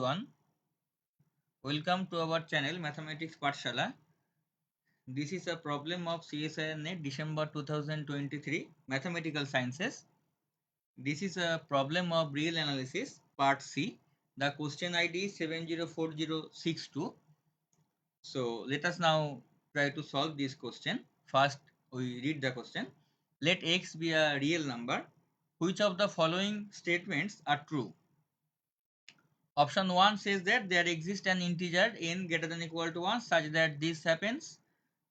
everyone, welcome to our channel Mathematics Pathshala. This is a problem of CSIR NET December 2023 Mathematical Sciences. This is a problem of real analysis part C. The question ID is 704062. So let us now try to solve this question. First we read the question. Let x be a real number. Which of the following statements are true? Option 1 says that there exists an integer n greater than equal to 1 such that this happens.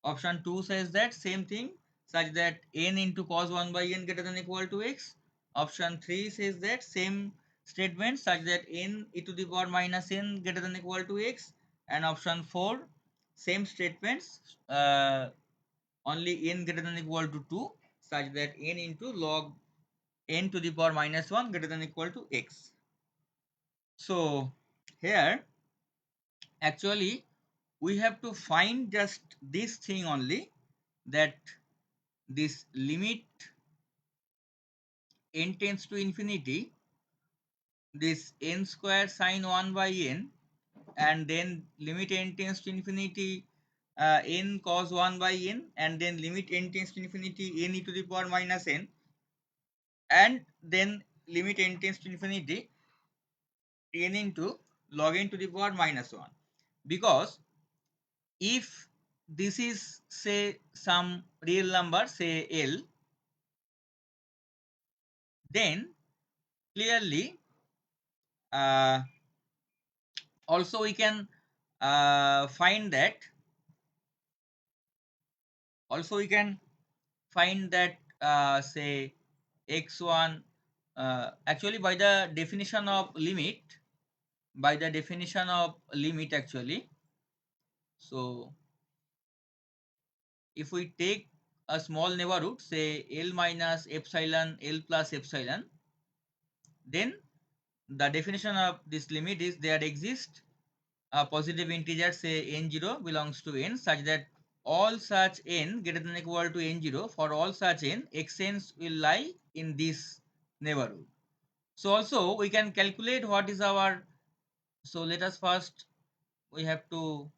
Option 2 says that same thing such that n into cos 1 by n greater than equal to x. Option 3 says that same statement such that n e to the power minus n greater than equal to x. And option 4 same statements only n greater than equal to 2 such that n into log n to the power minus 1 greater than equal to x. So here actually we have to find just this thing only, that this limit n tends to infinity, this n square sine 1 by n, and then limit n tends to infinity n cos 1 by n, and then limit n tends to infinity n e to the power minus n, and then limit n tends to infinity n into log n to the power minus 1. Because if this is say some real number, say L, then clearly also we can find that say x1 actually by the definition of limit, actually. So if we take a small neighborhood, say L minus epsilon L plus epsilon, then the definition of this limit is there exists a positive integer, say n0 belongs to n, such that all such n greater than or equal to n0, for all such n, xn's will lie in this neighborhood. So also we can calculate what is our, so let us first, we have to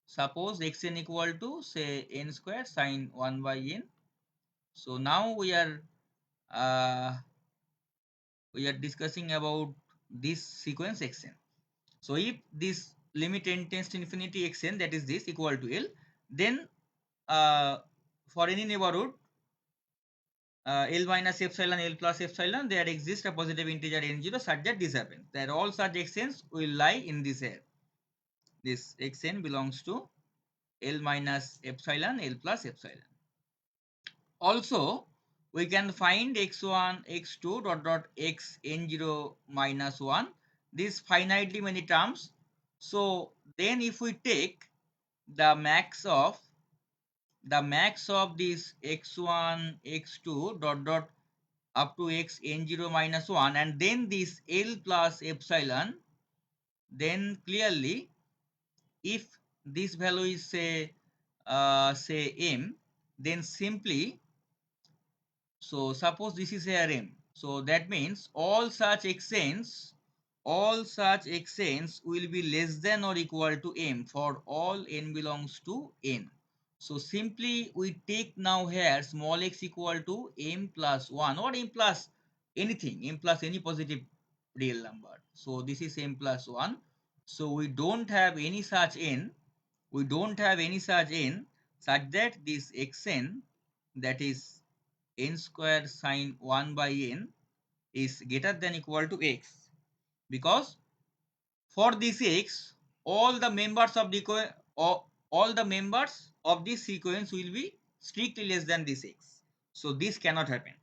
suppose xn equal to say n square sine 1 by n. So now we are discussing about this sequence xn. So if this limit n tends to infinity xn, that is this, equal to L, then for any neighborhood L minus epsilon L plus epsilon, there exists a positive integer n0 such that this happens, that all such xn's will lie in this air. This xn belongs to L minus epsilon L plus epsilon. Also we can find x1 x2 dot dot x n0 minus 1, these finitely many terms. So then if we take the max of this x1 x2 dot dot up to x n0 minus 1, and then this L plus epsilon, then clearly if this value is say m, then simply, so suppose this is a Rm, so that means all such xn's will be less than or equal to m for all n belongs to n. So simply we take now here small x equal to m plus 1 or m plus anything, m plus any positive real number. So this is m plus 1. So we don't have any such n, such that this xn, that is n square sine 1 by n, is greater than equal to x, because for this x all the members of this sequence will be strictly less than this x. So this cannot happen.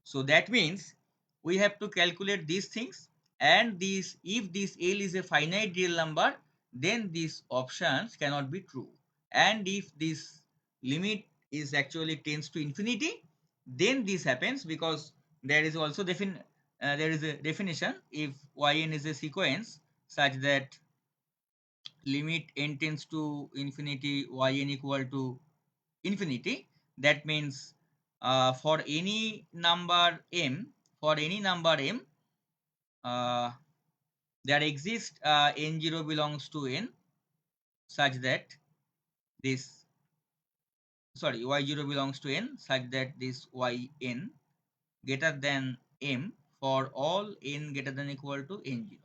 So that means we have to calculate these things, and this, if this L is a finite real number, then these options cannot be true, and if this limit is actually tends to infinity, then this happens, because there is also there is a definition, if yn is a sequence such that limit n tends to infinity yn equal to infinity, that means for any number m, there exists n0 belongs to n such that this, sorry, y0 belongs to n such that this yn greater than m for all n greater than equal to n0.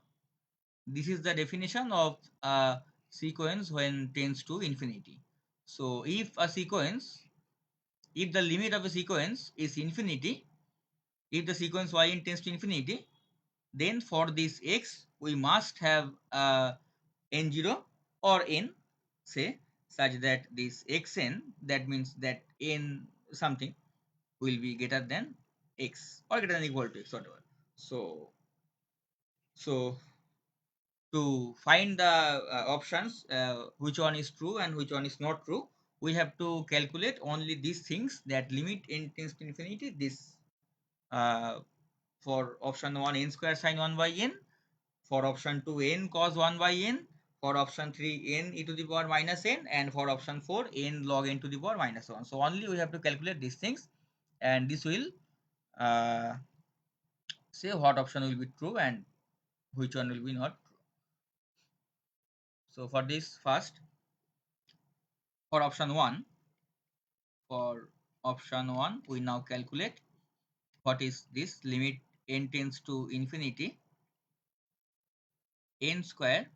This is the definition of a sequence when tends to infinity. So if a sequence, if the limit of a sequence is infinity, if the sequence yn tends to infinity, then for this x we must have n0 or n, say, such that this xn, that means that n something will be greater than x or greater than equal to x, whatever. So to find the options, which one is true and which one is not true, we have to calculate only these things, that limit n tends to infinity, this uh, for option 1 n square sine 1 by n, for option 2 n cos 1 by n, for option 3 n e to the power minus n, and for option 4 n log n to the power minus 1. So only we have to calculate these things, and this will uh, say what option will be true and which one will be not true. So for this, first, for option 1, for option 1 we now calculate what is this limit n tends to infinity n square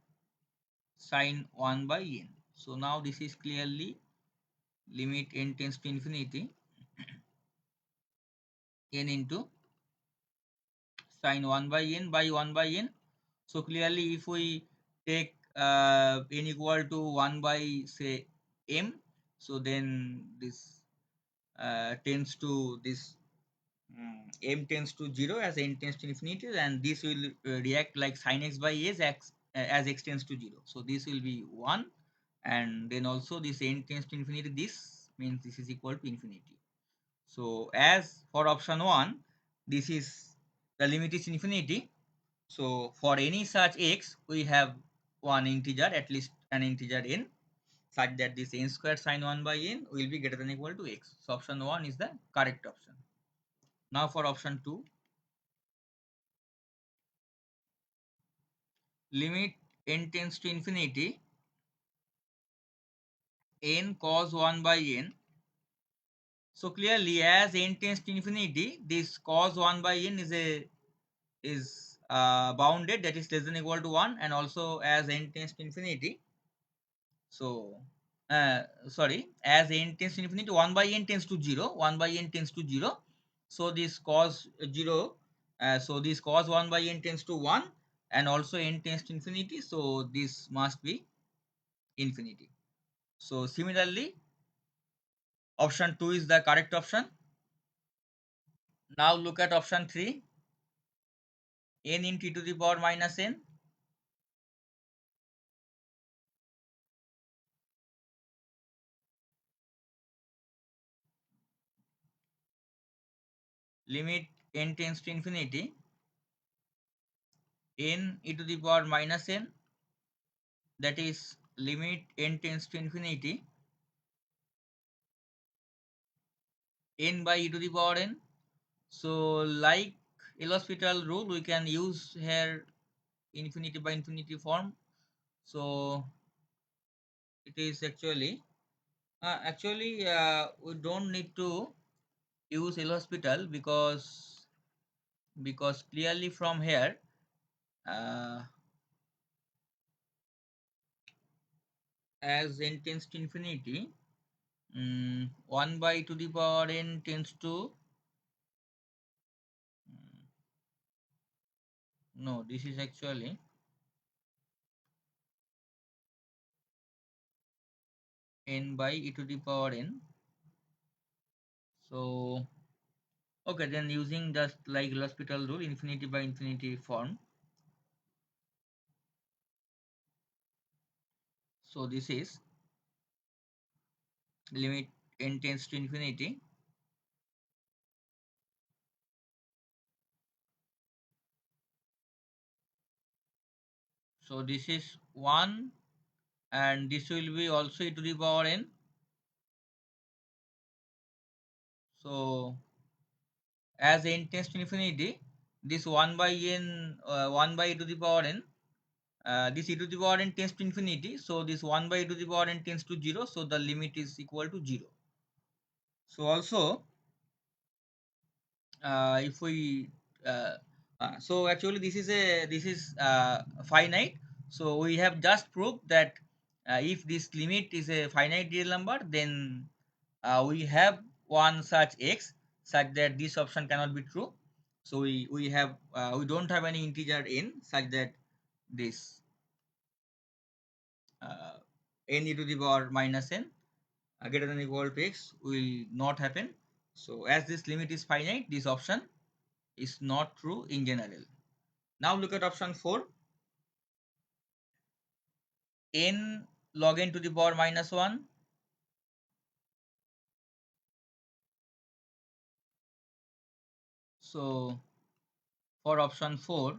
sine 1 by n. So now this is clearly limit n tends to infinity n into sine 1 by n by 1 by n. So clearly if we take n equal to 1 by say m, so then this tends to this m tends to 0 as n tends to infinity, and this will react like sin x by as x tends to 0. So this will be 1, and then also this n tends to infinity, this means this is equal to infinity. So as for option 1, this is the limit is infinity. So for any such x, we have one integer, at least an integer n, such that this n square sine 1 by n will be greater than equal to x. So option 1 is the correct option. Now for option 2, limit n tends to infinity n cos 1 by n. So clearly as n tends to infinity, this cos 1 by n is bounded, that is less than equal to 1, and also as n tends to infinity, so sorry, as n tends to infinity, 1 by n tends to 0, 1 by n tends to 0. So this cos 0, so this cos 1 by n tends to 1, and also n tends to infinity, so this must be infinity. So similarly, option 2 is the correct option. Now look at option 3, n into e to the power minus n. Limit n tends to infinity n e to the power minus n, that is limit n tends to infinity n by e to the power n. So like L'Hospital rule, we can use here infinity by infinity form. So it is actually we don't need to use L'Hospital, because clearly from here uh, as n tends to infinity, 1 by to the power n tends to no, this is actually n by e to the power n. So okay, then using just like L'Hospital rule, infinity by infinity form. So this is limit n tends to infinity so this is 1, and this will be also e to the power n. So as n tends to infinity, this 1 by n 1 by e to the power n this e to the power n tends to infinity, so this 1 by e to the power n tends to 0, so the limit is equal to 0. So also if we so actually this is finite, so we have just proved that if this limit is a finite real number, then we have one such x such that this option cannot be true. So we don't have any integer n such that this uh, n e to the power minus n greater than or equal to x will not happen. So as this limit is finite, this option is not true in general. Now look at option 4, n log n to the power minus 1. So for option 4,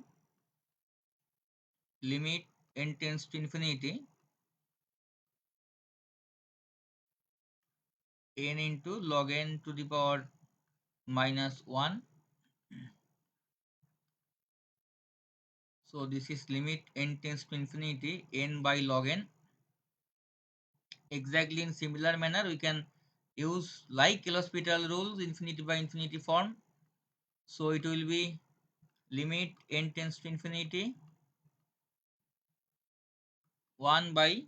limit n tends to infinity, n into log n to the power minus 1. So this is limit n tends to infinity, n by log n. Exactly in similar manner, we can use like L'Hospital rules, infinity by infinity form. So it will be limit n tends to infinity 1 by,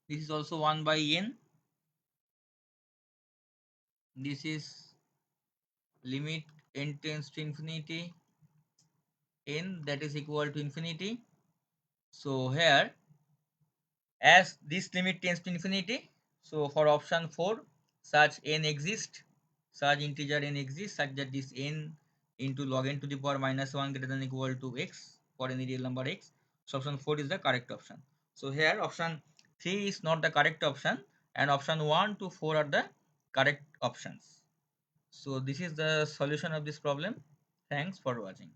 this is also 1 by n, this is limit n tends to infinity n, that is equal to infinity. So here as this limit tends to infinity, so for option 4 such n exists, such integer n exists such that this n into log n to the power minus 1 greater than or equal to x for any real number x. So option 4 is the correct option. So here option 3 is not the correct option and option 1 to 4 are the correct options. So this is the solution of this problem. Thanks for watching.